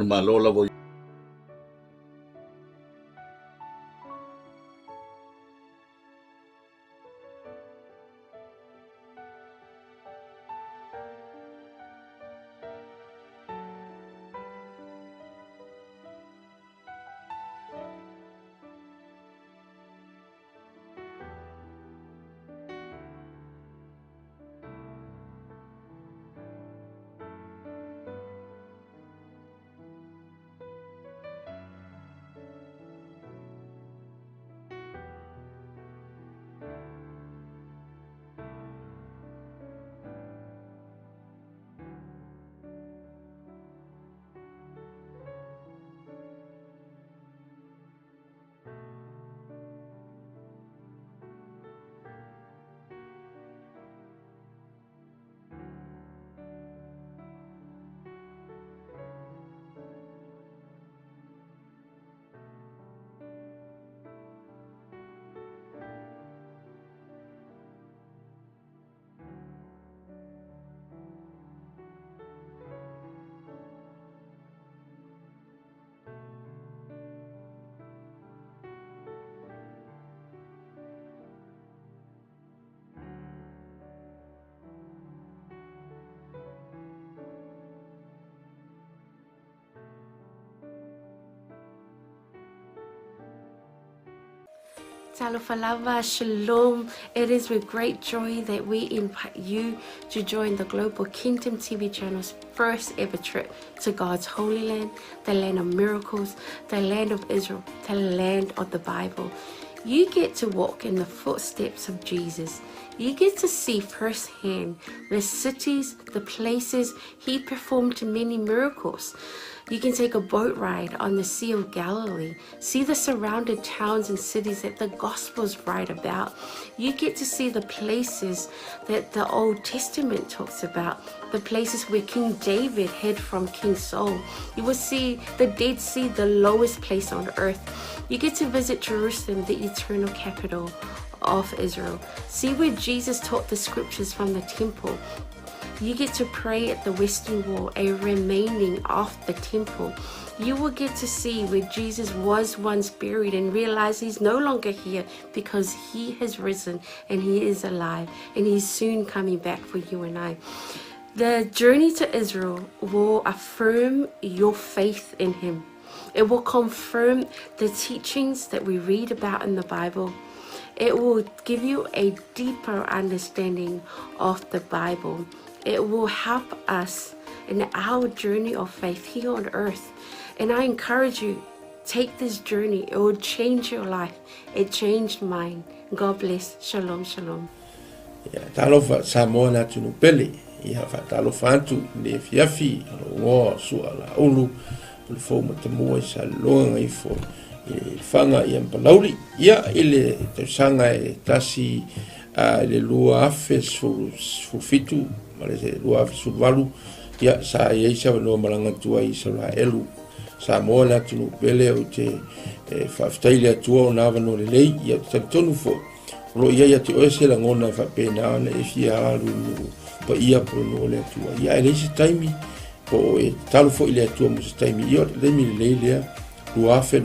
Malola voi. 𝚟𝚒𝚙𝚢𝚅, Shalom. It is with great joy that we invite you to join the Global Kingdom TV channel's first ever trip to God's Holy Land, the land of miracles, the land of Israel, the land of the Bible. You get to walk in the footsteps of Jesus. You get to see firsthand the cities, the places he performed many miracles. You can take a boat ride on the Sea of Galilee, see the surrounded towns and cities that the Gospels write about. You get to see the places that the Old Testament talks about, the places where King David hid from King Saul. You will see the Dead Sea, the lowest place on earth. You get to visit Jerusalem, the eternal capital of Israel. See where Jesus taught the scriptures from the temple. You get to pray at the Western Wall, a remaining of the temple. You will get to see where Jesus was once buried and realize he's no longer here because he has risen and he is alive and he's soon coming back for you and I. The journey to Israel will affirm your faith in him. It will confirm the teachings that we read about in the Bible. It will give you a deeper understanding of the Bible. It will help us in our journey of faith here on earth. And I encourage you, take this journey. It will change your life. It changed mine. God bless. Shalom, shalom. Talofa Samoa na tunu pele. Ia fa talofa antu le fiafi ngo suala ulu pulfo matamua sa longa ifo fanga ia palauri ia ile sanga tasi le lua afe su fitu male lua afe su valu ia sa ia sa no malanga tua isa la elu sa mola tunu pele o te faftaile tua na vano le lei ia tonu fo lo ia te oese la ngona fa pena na ifia alu pa ia pro no le tua ia ele se taimi po talo fo ile tua mo se taimi ia le mi le lua afe